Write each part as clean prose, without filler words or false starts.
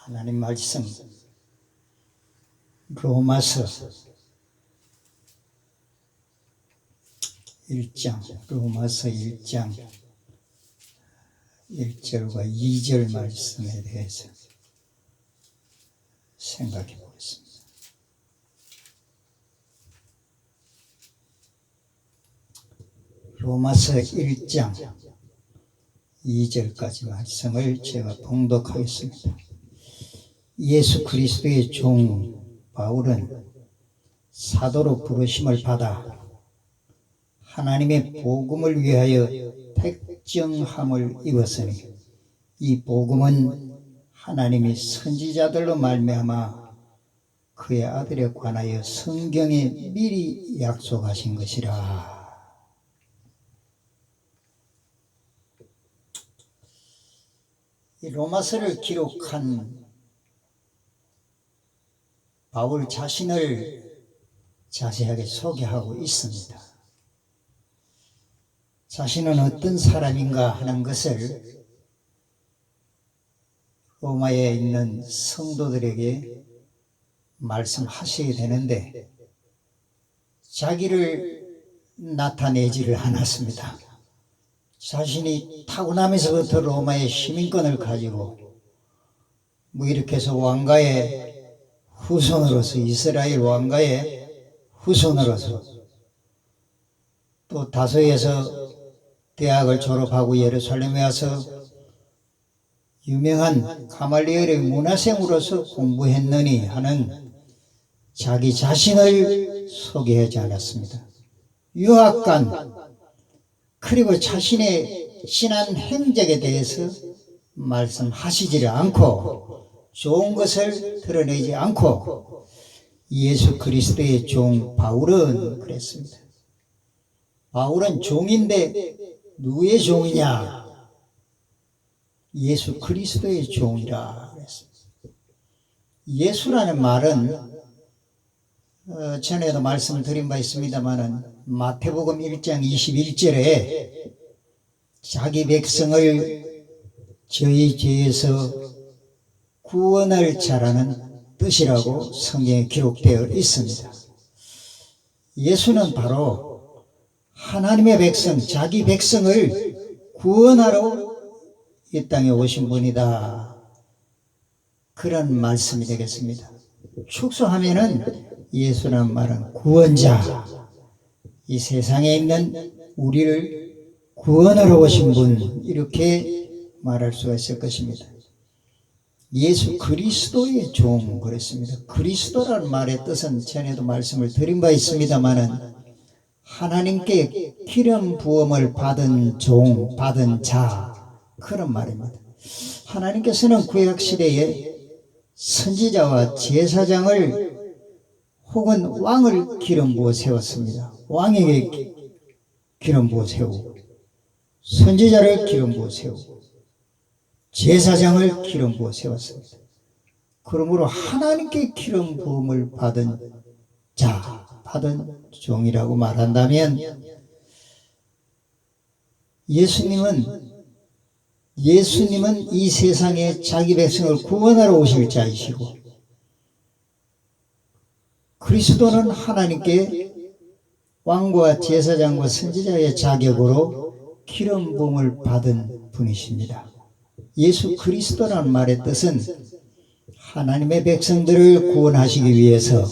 하나님 말씀 로마서 1장 로마서 1장 1절과 2절 말씀에 대해서 생각해 보겠습니다. 로마서 1장 2절까지 말씀을 제가 봉독하겠습니다. 예수 그리스도의 종 바울은 사도로 부르심을 받아 하나님의 복음을 위하여 택정함을 입었으니 이 복음은 하나님이 선지자들로 말미암아 그의 아들에 관하여 성경에 미리 약속하신 것이라. 이 로마서를 기록한 바울 자신을 자세하게 소개하고 있습니다. 자신은 어떤 사람인가 하는 것을 로마에 있는 성도들에게 말씀하셔야 되는데 자기를 나타내지를 않았습니다. 자신이 타고나면서부터 로마의 시민권을 가지고 이렇게 해서 왕가의 후손으로서 이스라엘 왕가의 후손으로서 또 다소에서 대학을 졸업하고 예루살렘에 와서 유명한 가말리엘의 문화생으로서 공부했느니 하는 자기 자신을 소개하지 않았습니다. 유학간 그리고 자신의 지난 행적에 대해서 말씀하시지를 않고 좋은 것을 드러내지 않고 예수 그리스도의 종 바울은 그랬습니다. 바울은 종인데 누구의 종이냐? 예수 그리스도의 종이라 그랬습니다. 예수라는 말은 전에도 말씀을 드린 바 있습니다마는 마태복음 1장 21절에 자기 백성을 저희 죄에서 구원할 자라는 뜻이라고 성경에 기록되어 있습니다. 예수는 바로 하나님의 백성, 자기 백성을 구원하러 이 땅에 오신 분이다. 그런 말씀이 되겠습니다. 축소하면은 예수라는 말은 구원자, 이 세상에 있는 우리를 구원하러 오신 분, 이렇게 말할 수가 있을 것입니다. 예수 그리스도의 종 그랬습니다. 그리스도라는 말의 뜻은 전에도 말씀을 드린 바 있습니다마는 하나님께 기름 부음을 받은 종, 받은 자, 그런 말입니다. 하나님께서는 구약 시대에 선지자와 제사장을 혹은 왕을 기름 부어 세웠습니다. 왕에게 기름 부어 세우고 선지자를 기름 부어 세우고 제사장을 기름 부어 세웠습니다. 그러므로 하나님께 기름 부음을 받은 자, 받은 종이라고 말한다면 예수님은 이 세상에 자기 백성을 구원하러 오실 자이시고 그리스도는 하나님께 왕과 제사장과 선지자의 자격으로 기름 부음을 받은 분이십니다. 예수 그리스도라는 말의 뜻은 하나님의 백성들을 구원하시기 위해서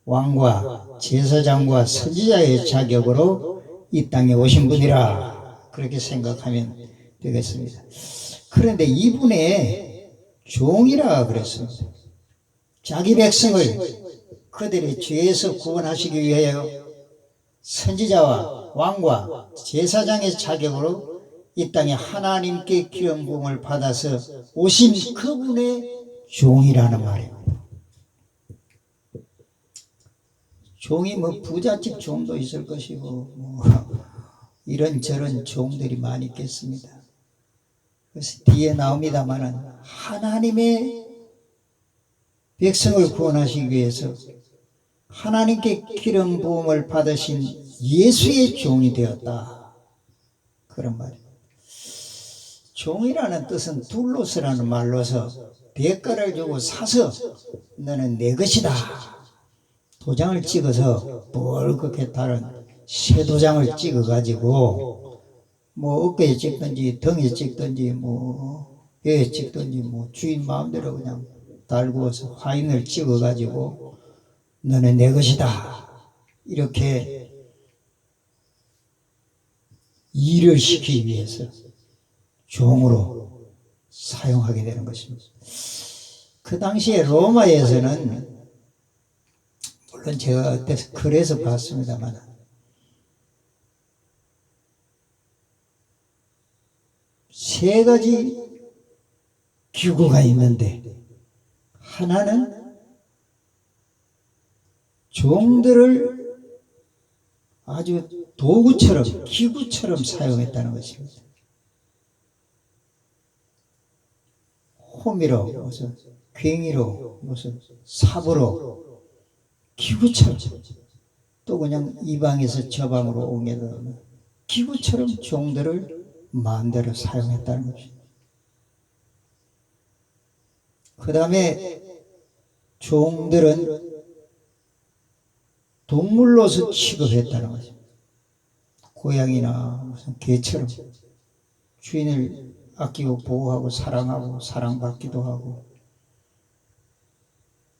왕과 제사장과 선지자의 자격으로 이 땅에 오신 분이라 그렇게 생각하면 되겠습니다. 그런데 이분의 종이라 그랬습니다. 자기 백성을 그들의 죄에서 구원하시기 위하여 선지자와 왕과 제사장의 자격으로 이 땅에 하나님께 기름 부음을 받아서 오신 그분의 종이라는 말입니다. 종이 부잣집 종도 있을 것이고 이런저런 종들이 많이 있겠습니다. 그래서 뒤에 나옵니다마는 하나님의 백성을 구원하시기 위해서 하나님께 기름 부음을 받으신 예수의 종이 되었다. 그런 말입니다. 종이라는 뜻은 둘로서라는 말로서 대가를 주고 사서 너는 내 것이다. 도장을 찍어서 뭘 그렇게 다른 새 도장을 찍어가지고 뭐 어깨에 찍든지 등에 찍든지 뭐 뼈에 찍든지 뭐 주인 마음대로 그냥 달구어서 화인을 찍어가지고 너는 내 것이다. 이렇게 일을 시키기 위해서 종으로 사용하게 되는 것입니다. 그 당시에 로마에서는 물론 제가 그때 글에서 봤습니다만 세 가지 기구가 있는데 하나는 종들을 아주 도구처럼 기구처럼 사용했다는 것입니다. 호미로 무슨 괭이로 무슨 삽으로 기구처럼 또 그냥 이 방에서 저 방으로 옮겨다 기구처럼 종들을 마음대로 사용했다는 것입니다. 그 다음에 종들은 동물로서 취급했다는 것입니다. 고양이나 무슨 개처럼 주인을 아끼고 보호하고 사랑하고 사랑받기도 하고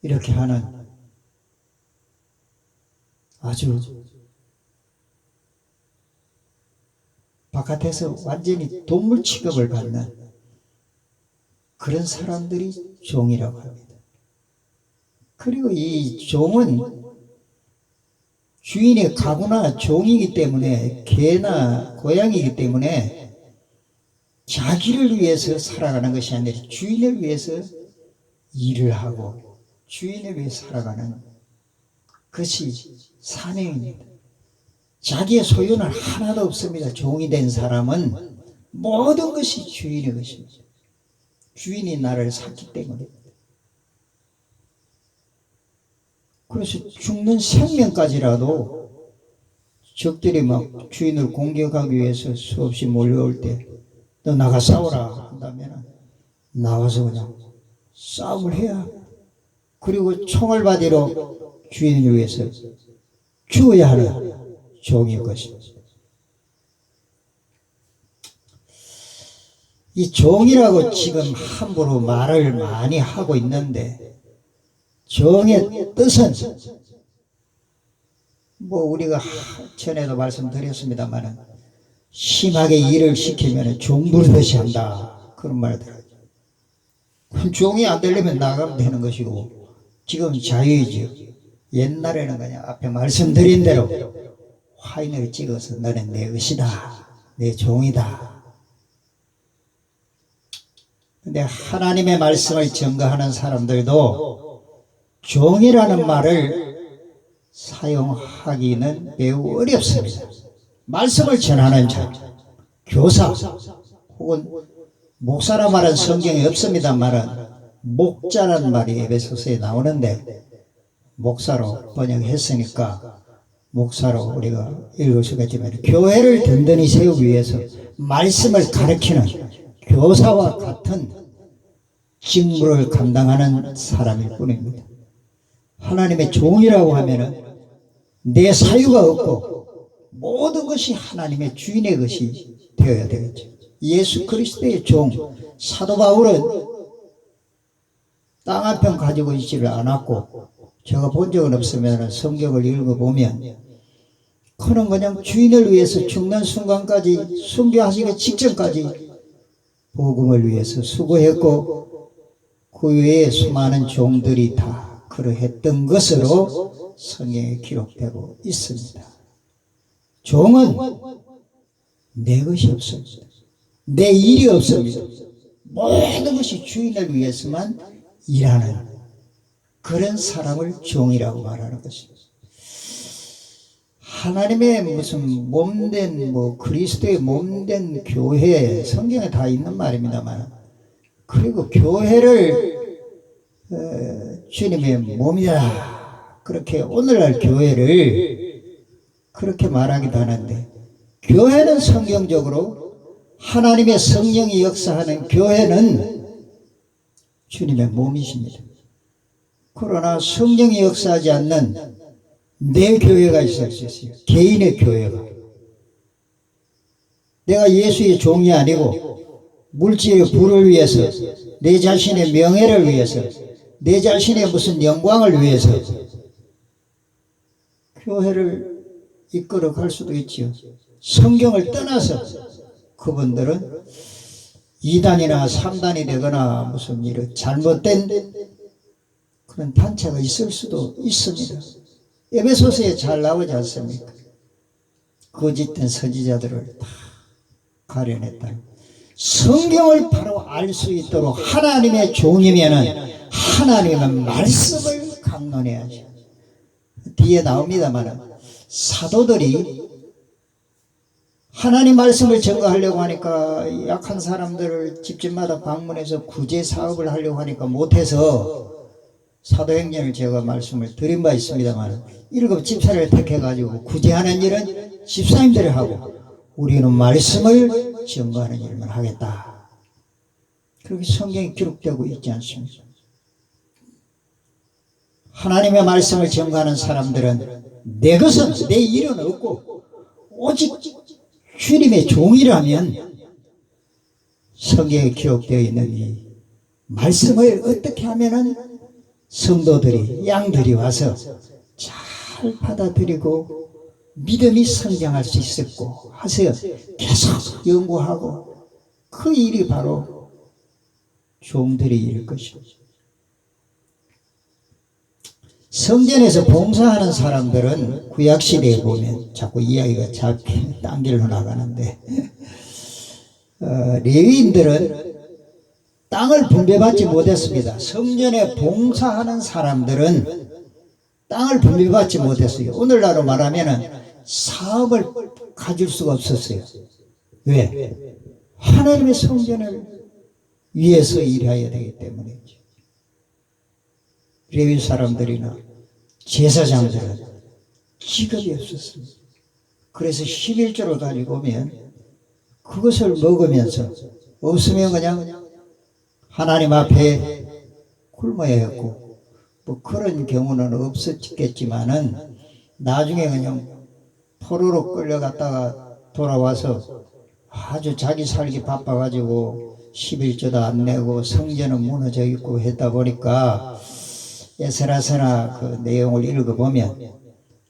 이렇게 하는 아주 바깥에서 완전히 동물 취급을 받는 그런 사람들이 종이라고 합니다. 그리고 이 종은 주인의 가구나 종이기 때문에 개나 고양이기 때문에 자기를 위해서 살아가는 것이 아니라 주인을 위해서 일을 하고 주인을 위해 살아가는 것이 사명입니다. 자기의 소유는 하나도 없습니다. 종이 된 사람은 모든 것이 주인의 것입니다. 주인이 나를 샀기 때문에. 그래서 죽는 생명까지라도 적들이 막 주인을 공격하기 위해서 수없이 몰려올 때 너 나가 싸워라 한다면 나와서 그냥 싸움을 해야 그리고 총을 받으러 주인을 위해서 죽어야 하는 종일 것입니다. 이 종이라고 지금 함부로 말을 많이 하고 있는데 종의 뜻은 뭐 우리가 전에도 말씀드렸습니다만 심하게 일을 시키면 종부르듯이 한다 그런 말 들어요. 종이 안 되려면 나가면 되는 것이고 지금 자유이죠. 옛날에는 그냥 앞에 말씀드린 대로 화인을 찍어서 너는 내 것이다 내 종이다. 근데 하나님의 말씀을 증거하는 사람들도 종이라는 말을 사용하기는 매우 어렵습니다. 말씀을 전하는 자, 교사 혹은 목사라 말은 성경에 없습니다만은 목자라는 말이 에베소서에 나오는데 목사로 번역했으니까 목사로 우리가 읽을 수가 있지만 교회를 든든히 세우기 위해서 말씀을 가르치는 교사와 같은 직무를 감당하는 사람일 뿐입니다. 하나님의 종이라고 하면은 내 사유가 없고 모든 것이 하나님의 주인의 것이 되어야 되겠죠. 예수 그리스도의 종 사도 바울은 땅 한 평 가지고 있지를 않았고 제가 본 적은 없으면 성경을 읽어보면 그는 그냥 주인을 위해서 죽는 순간까지 순교하시기 직전까지 복음을 위해서 수고했고 그 외에 수많은 종들이 다 그러했던 것으로 성경에 기록되고 있습니다. 종은 내 것이 없습니다. 내 일이 없습니다. 모든 것이 주인을 위해서만 일하는 그런 사람을 종이라고 말하는 것입니다. 하나님의 무슨 몸된 그리스도의 몸된 교회 성경에 다 있는 말입니다만 그리고 교회를 주님의 몸이다 그렇게 오늘날 교회를 그렇게 말하기도 하는데 교회는 성경적으로 하나님의 성령이 역사하는 교회는 주님의 몸이십니다. 그러나 성령이 역사하지 않는 내 교회가 있을 수 있어요. 개인의 교회가. 내가 예수의 종이 아니고 물질의 부를 위해서, 내 자신의 명예를 위해서, 내 자신의 무슨 영광을 위해서 교회를 이끌어 갈 수도 있지요. 성경을 떠나서 그분들은 2단이나 3단이 되거나 무슨 이런 잘못된 그런 단체가 있을 수도 있습니다. 에베소서에 잘 나오지 않습니까? 거짓된 선지자들을 다 가려냈다. 성경을 바로 알 수 있도록 하나님의 종이면은 하나님의 말씀을 강론해야죠. 뒤에 나옵니다만 사도들이 하나님 말씀을 증거하려고 하니까 약한 사람들을 집집마다 방문해서 구제 사업을 하려고 하니까 못해서 사도행전을 제가 말씀을 드린 바 있습니다만 7 집사를 택해가지고 구제하는 일은 집사님들이 하고 우리는 말씀을 증거하는 일만 하겠다. 그렇게 성경에 기록되고 있지 않습니까? 하나님의 말씀을 증거하는 사람들은 내 것은 내 일은 없고 오직 주님의 종이라면 성경에 기록되어 있는 이 말씀을 어떻게 하면은 성도들이 양들이 와서 잘 받아들이고 믿음이 성장할 수 있었고 하세요. 계속 연구하고 그 일이 바로 종들의 일일 것입니다. 성전에서 봉사하는 사람들은 구약시대에 보면 자꾸 이야기가 딴 길로 나가는데 레위인들은 땅을 분배받지 못했습니다. 성전에 봉사하는 사람들은 땅을 분배받지 못했어요. 오늘날로 말하면 사업을 가질 수가 없었어요. 왜? 하나님의 성전을 위해서 일해야 되기 때문이죠. 레위 사람들이나 제사장들은 직업이 없었습니다. 그래서 11조를 가지고 오면 그것을 먹으면서 없으면 그냥 하나님 앞에 굶어야 했고 뭐 그런 경우는 없었겠지만은 나중에 그냥 포로로 끌려갔다가 돌아와서 아주 자기 살기 바빠가지고 11조도 안 내고 성전은 무너져 있고 했다 보니까 에스라서나 그 내용을 읽어보면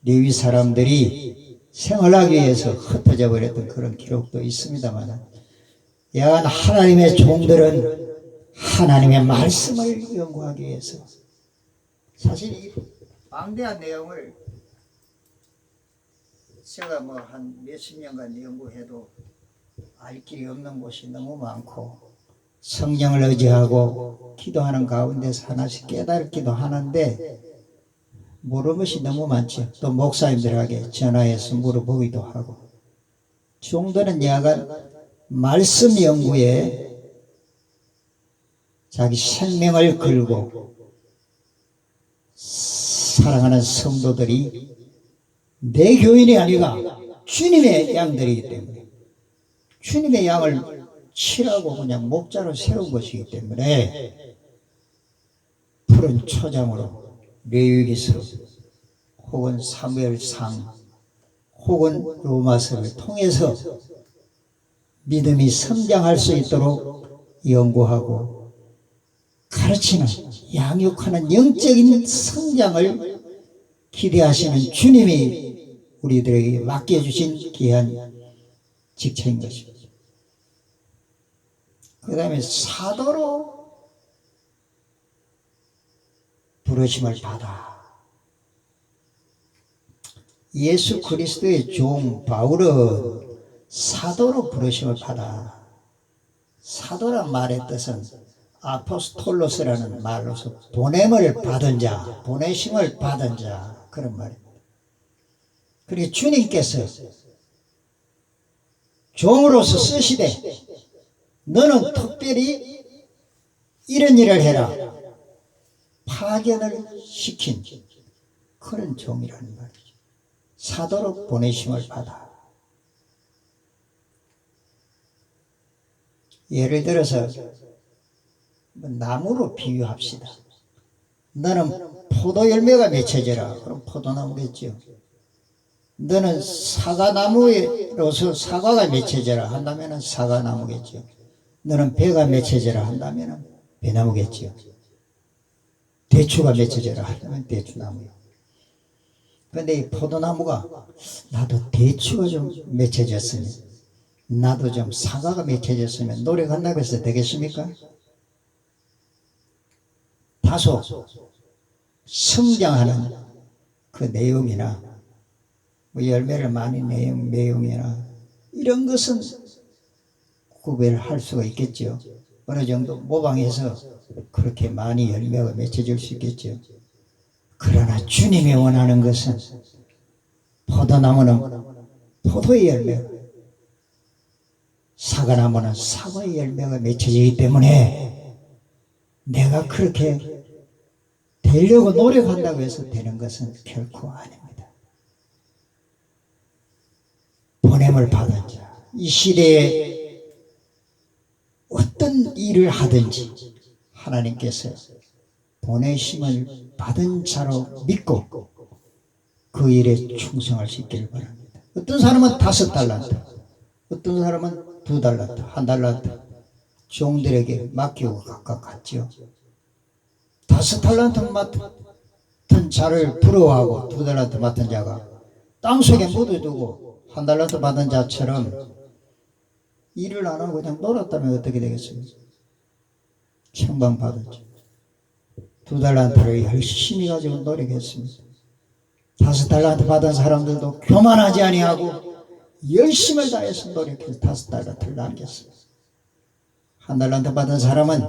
레위 사람들이 생활하기 위해서 흩어져 버렸던 그런 기록도 있습니다만 여간 하나님의 종들은 하나님의 말씀을 연구하기 위해서 사실 이 방대한 내용을 제가 뭐 한 몇십 년간 연구해도 알 길이 없는 곳이 너무 많고 성령을 의지하고 기도하는 가운데서 하나씩 깨닫기도 하는데 모르는 것이 너무 많죠. 또 목사님들에게 전화해서 물어보기도 하고 종들은 약간 말씀 연구에 자기 생명을 걸고 사랑하는 성도들이 내 교인이 아니라 주님의 양들이기 때문에 주님의 양을 치라고 그냥 목자로 세운 것이기 때문에 푸른 초장으로 레위기서 혹은 사무엘상 혹은 로마서를 통해서 믿음이 성장할 수 있도록 연구하고 가르치는 양육하는 영적인 성장을 기대하시는 주님이 우리들에게 맡겨주신 귀한 직책인 것입니다. 그 다음에 사도로 부르심을 받아 예수 그리스도의 종 바울은 사도로 부르심을 받아. 사도란 말의 뜻은 아포스톨로스라는 말로서 보냄을 받은 자, 보내심을 받은 자 그런 말입니다. 그리고 주님께서 종으로서 쓰시되 너는 특별히 이런 일을 해라 파견을 시킨 그런 종이라는 말이죠. 사도로 보내심을 받아. 예를 들어서 나무로 비유합시다. 너는 포도 열매가 맺혀져라. 그럼 포도나무겠죠. 너는 사과나무로서 사과가 맺혀져라 한다면 사과나무겠죠. 너는 배가 맺혀져라 한다면 배나무겠죠. 대추가 맺혀져라 한다면 대추나무요. 그런데 이 포도나무가 나도 대추가 좀 맺혀졌으면, 나도 좀 사과가 맺혀졌으면 노력한다고 해서 되겠습니까? 다소 성장하는 그 내용이나 뭐 열매를 많이 내는 내용이나 이런 것은 구별을 할 수가 있겠죠. 어느 정도 모방해서 그렇게 많이 열매가 맺혀질 수 있겠죠. 그러나 주님이 원하는 것은 포도나무는 포도의 열매, 사과나무는 사과의 열매가 맺혀지기 때문에 내가 그렇게 되려고 노력한다고 해서 되는 것은 결코 아닙니다. 보냄을 받은 자, 이 시대에 어떤 일을 하든지 하나님께서 보내심을 받은 자로 믿고 그 일에 충성할 수 있기를 바랍니다. 어떤 사람은 5달란트, 어떤 사람은 2달란트, 1달란트 종들에게 맡기고 각각 갔죠. 5달란트 맡은 자를 부러워하고 2달란트 맡은 자가 땅속에 묻어두고 1달란트 받은 자처럼 일을 안 하고 그냥 놀았다면 어떻게 되겠습니까? 책망받았죠. 2달란트를 열심히 가지고 노력했습니다. 5달란트 받은 사람들도 교만하지 아니하고 열심을 다해서 노력해서 5달란트를 남겼어요. 1달란트 받은 사람은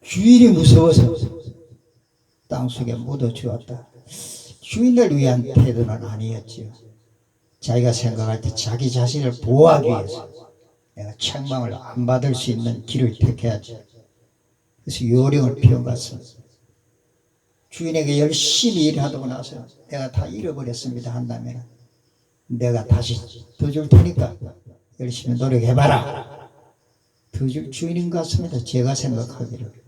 주인이 무서워서 땅속에 묻어주었다. 주인을 위한 태도는 아니었지요. 자기가 생각할 때 자기 자신을 보호하기 위해서 내가 책망을 안 받을 수 있는 길을 택해야지. 그래서 요령을 피워갔습니다. 주인에게 열심히 일하고 나서 내가 다 잃어버렸습니다 한다면 내가 다시 더 줄 테니까 열심히 노력해봐라. 더 줄 주인인 것 같습니다. 제가 생각하기를.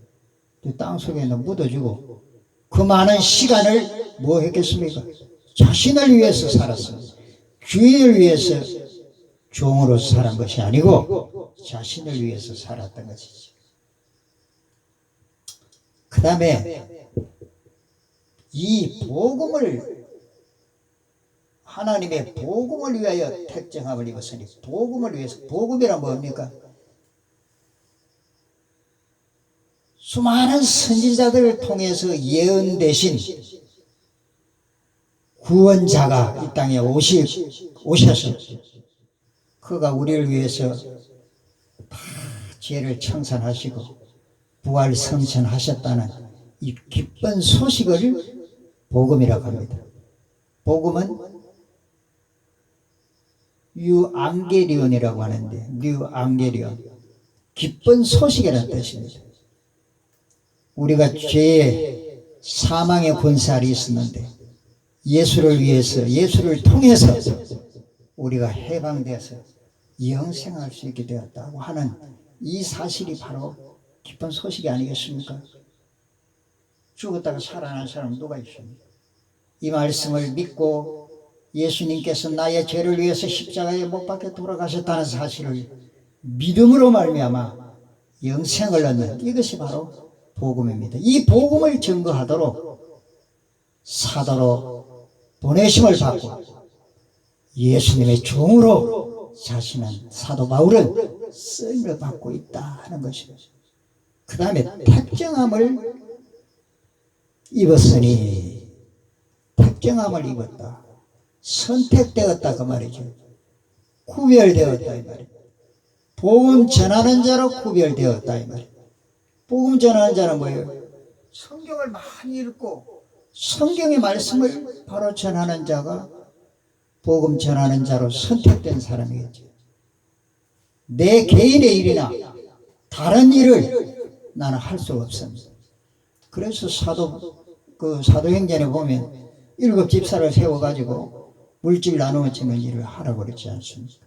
땅속에는 묻어주고 그 많은 시간을 뭐 했겠습니까? 자신을 위해서 살았습니다. 주인을 위해서 종으로서 살은 것이 아니고 자신을 위해서 살았던 것이죠. 그 다음에 이 복음을, 하나님의 복음을 위하여 택정함을 입었으니, 복음을 위해서, 복음이란 뭡니까? 수많은 선지자들을 통해서 예언되신 구원자가 이 땅에 오셔서 그가 우리를 위해서 다 죄를 청산하시고 부활 성천하셨다는 이 기쁜 소식을 복음이라고 합니다. 복음은 뉴앙게리온이라고 하는데, 뉴앙게리온, 기쁜 소식이라는 뜻입니다. 우리가 죄의 사망의 권세알이 있었는데 예수를 위해서, 예수를 통해서 우리가 해방돼서 영생할 수 있게 되었다고 하는 이 사실이 바로 기쁜 소식이 아니겠습니까? 죽었다가 살아난 사람은 누가 있습니까? 이 말씀을 믿고 예수님께서 나의 죄를 위해서 십자가에 못 박혀 돌아가셨다는 사실을 믿음으로 말미암아 영생을 얻는, 이것이 바로 복음입니다. 이 복음을 증거하도록 사도로 보내심을 받고 예수님의 종으로 자신은, 사도 바울은 쓰임을 받고 있다는 것입니다. 그 다음에 택정함을 입었으니, 택정함을 입었다, 선택되었다 그 말이죠. 구별되었다 이 말이에요. 복음 전하는 자로 구별되었다 이 말이에요. 복음 전하는 자는 뭐예요? 성경을 많이 읽고 성경의 말씀을 바로 전하는 자가 복음 전하는 자로 선택된 사람이겠죠. 내 개인의 일이나 다른 일을 나는 할 수가 없습니다. 그래서 사도행전에 보면 7 집사를 세워가지고 물질 나누어 주는 일을 하라고 그랬지 않습니까?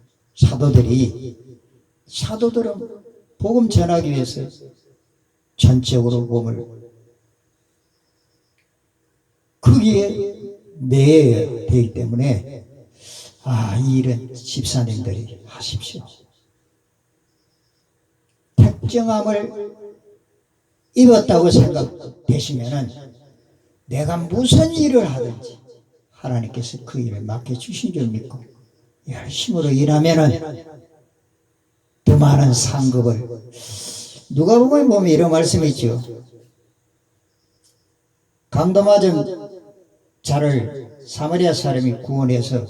사도들은 복음 전하기 위해서 전적으로 몸을 거기에 내야 되기 때문에 이 일은 집사님들이 하십시오. 택정함을 입었다고 생각되시면은 내가 무슨 일을 하든지 하나님께서 그 일을 맡겨주신 줄 믿고 열심으로 일하면은 더 많은 상급을 누가복음에 보면 이런 말씀이 있죠. 강도 맞은 자를 사마리아 사람이 구원해서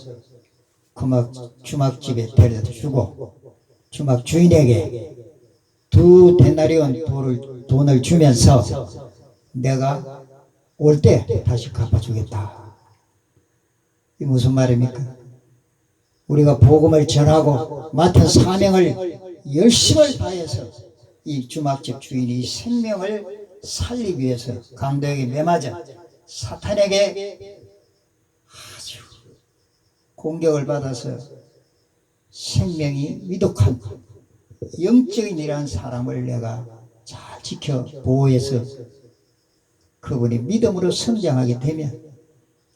주막집에 데려다 주고 주막 주인에게 2데나리온 돈을 주면서 내가 올 때 다시 갚아주겠다. 이 무슨 말입니까? 우리가 복음을 전하고 맡은 사명을 열심을 다해서 이 주막집 주인이 생명을 살리기 위해서 강도에게 매맞아 사탄에게 아주 공격을 받아서 생명이 위독한 영적인 이러한 사람을 내가 잘 지켜 보호해서 그분이 믿음으로 성장하게 되면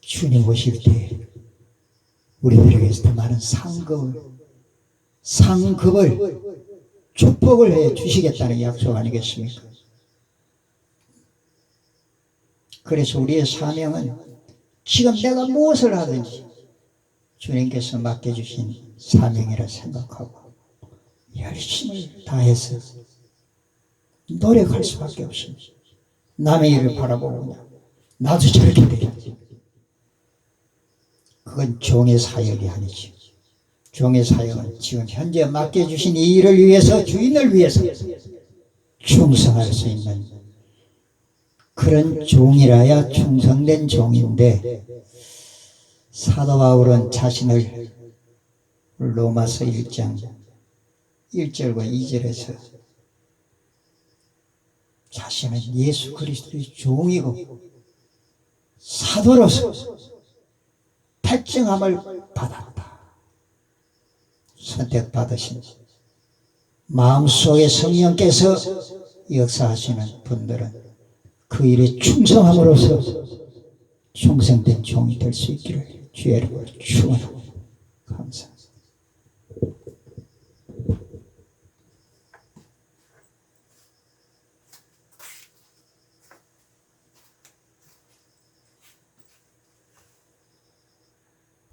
주님 오실 때 우리들에게서 더 많은 상급을 축복을 해 주시겠다는 약속 아니겠습니까? 그래서 우리의 사명은 지금 내가 무엇을 하든지 주님께서 맡겨주신 사명이라 생각하고 열심을 다해서 노력할 수밖에 없습니다. 남의 일을 바라보고 그냥 나도 저렇게 되겠지. 그건 종의 사역이 아니지. 종의 사역은 지금 현재 맡겨주신 이 일을 위해서, 주인을 위해서 충성할 수 있는 그런 종이라야 충성된 종인데, 사도 바울은 자신을 로마서 1장 1절과 2절에서 자신은 예수 그리스도의 종이고 사도로서 택정함을 받았다. 선택받으신 마음속에 성령께서 역사하시는 분들은 그 일에 충성함으로써 충성된 종이 될 수 있기를 주의 이름으로 축원합니다. 감사합니다.